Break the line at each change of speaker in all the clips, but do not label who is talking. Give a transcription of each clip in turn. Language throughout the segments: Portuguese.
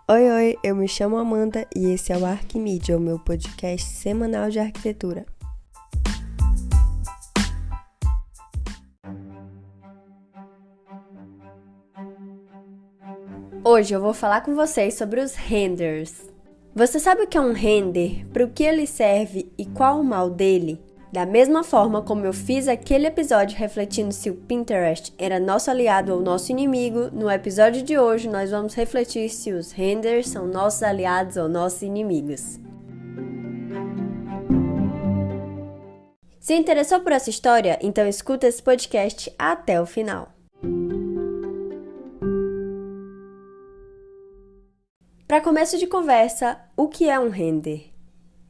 Oi, oi, eu me chamo Amanda e esse é o Arquimídia, o meu podcast semanal de arquitetura. Hoje eu vou falar com vocês sobre os renders. Você sabe o que é um render, para o que ele serve e qual o mal dele? Da mesma forma como eu fiz aquele episódio refletindo se o Pinterest era nosso aliado ou nosso inimigo, no episódio de hoje nós vamos refletir se os renders são nossos aliados ou nossos inimigos. Se interessou por essa história, então escuta esse podcast até o final. Para começo de conversa, o que é um render?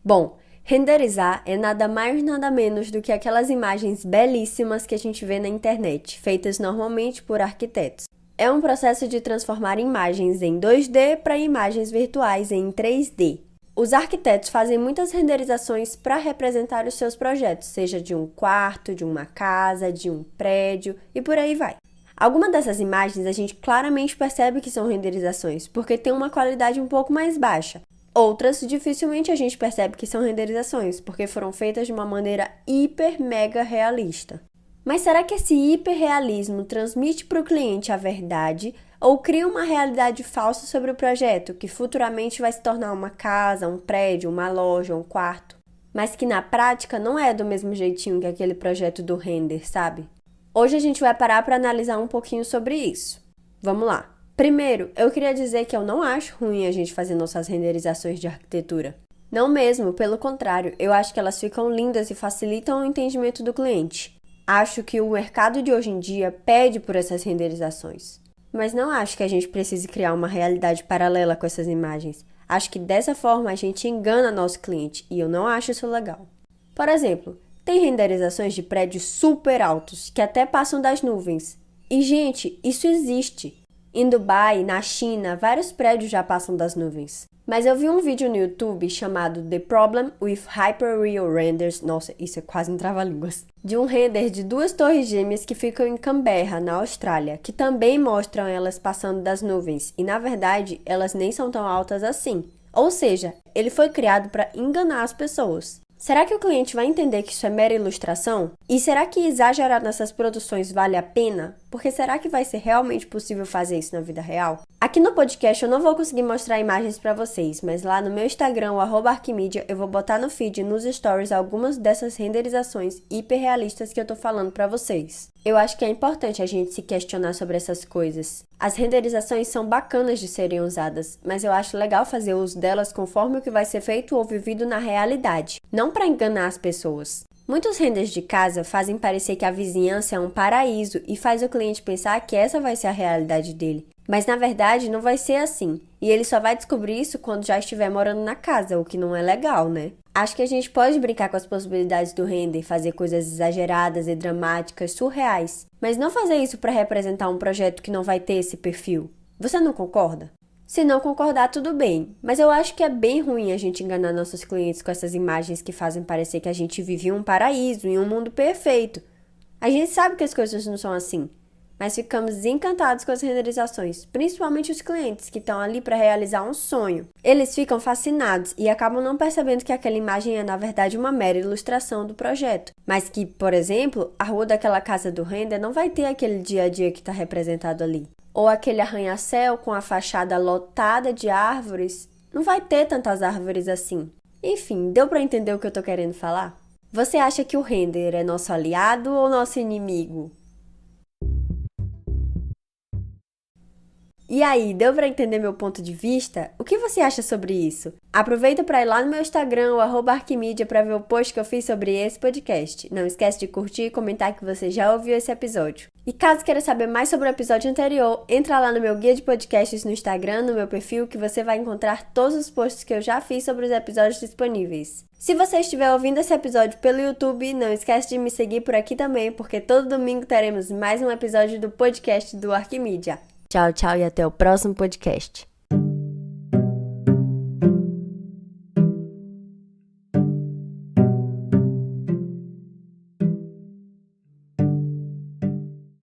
Bom, renderizar é nada mais nada menos do que aquelas imagens belíssimas que a gente vê na internet, feitas normalmente por arquitetos. É um processo de transformar imagens em 2D para imagens virtuais em 3D. Os arquitetos fazem muitas renderizações para representar os seus projetos, seja de um quarto, de uma casa, de um prédio e por aí vai. Algumas dessas imagens a gente claramente percebe que são renderizações, porque tem uma qualidade um pouco mais baixa. Outras, dificilmente a gente percebe que são renderizações, porque foram feitas de uma maneira hiper mega realista. Mas será que esse hiperrealismo transmite para o cliente a verdade ou cria uma realidade falsa sobre o projeto, que futuramente vai se tornar uma casa, um prédio, uma loja, um quarto, mas que na prática não é do mesmo jeitinho que aquele projeto do render, sabe? Hoje a gente vai parar para analisar um pouquinho sobre isso. Vamos lá! Primeiro, eu queria dizer que eu não acho ruim a gente fazer nossas renderizações de arquitetura. Não mesmo, pelo contrário, eu acho que elas ficam lindas e facilitam o entendimento do cliente. Acho que o mercado de hoje em dia pede por essas renderizações. Mas não acho que a gente precise criar uma realidade paralela com essas imagens. Acho que dessa forma a gente engana nosso cliente e eu não acho isso legal. Por exemplo, tem renderizações de prédios super altos que até passam das nuvens. E, gente, isso existe. Em Dubai, na China, vários prédios já passam das nuvens. Mas eu vi um vídeo no YouTube chamado The Problem with Hyperreal Renders, nossa, isso é quase um trava-línguas, de um render de 2 torres gêmeas que ficam em Canberra, na Austrália, que também mostram elas passando das nuvens, e na verdade, elas nem são tão altas assim. Ou seja, ele foi criado para enganar as pessoas. Será que o cliente vai entender que isso é mera ilustração? E será que exagerar nessas produções vale a pena? Porque será que vai ser realmente possível fazer isso na vida real? Aqui no podcast eu não vou conseguir mostrar imagens para vocês, mas lá no meu Instagram, o @arquimídia, eu vou botar no feed e nos stories algumas dessas renderizações hiperrealistas que eu tô falando para vocês. Eu acho que é importante a gente se questionar sobre essas coisas. As renderizações são bacanas de serem usadas, mas eu acho legal fazer uso delas conforme o que vai ser feito ou vivido na realidade, não para enganar as pessoas. Muitos renders de casa fazem parecer que a vizinhança é um paraíso e faz o cliente pensar que essa vai ser a realidade dele. Mas na verdade não vai ser assim, e ele só vai descobrir isso quando já estiver morando na casa, o que não é legal, né? Acho que a gente pode brincar com as possibilidades do render, fazer coisas exageradas e dramáticas, surreais, mas não fazer isso para representar um projeto que não vai ter esse perfil. Você não concorda? Se não concordar, tudo bem, mas eu acho que é bem ruim a gente enganar nossos clientes com essas imagens que fazem parecer que a gente vive em um paraíso, em um mundo perfeito. A gente sabe que as coisas não são assim, mas ficamos encantados com as renderizações, principalmente os clientes que estão ali para realizar um sonho. Eles ficam fascinados e acabam não percebendo que aquela imagem é na verdade uma mera ilustração do projeto, mas que, por exemplo, a rua daquela casa do render não vai ter aquele dia a dia que está representado ali. Ou aquele arranha-céu com a fachada lotada de árvores, não vai ter tantas árvores assim. Enfim, deu para entender o que eu tô querendo falar? Você acha que o render é nosso aliado ou nosso inimigo? E aí, deu para entender meu ponto de vista? O que você acha sobre isso? Aproveita para ir lá no meu Instagram, o @arquimídia, para ver o post que eu fiz sobre esse podcast. Não esquece de curtir e comentar que você já ouviu esse episódio. E caso queira saber mais sobre o episódio anterior, entra lá no meu guia de podcasts no Instagram, no meu perfil, que você vai encontrar todos os posts que eu já fiz sobre os episódios disponíveis. Se você estiver ouvindo esse episódio pelo YouTube, não esquece de me seguir por aqui também, porque todo domingo teremos mais um episódio do podcast do Arquimídia. Tchau, tchau e até o próximo podcast.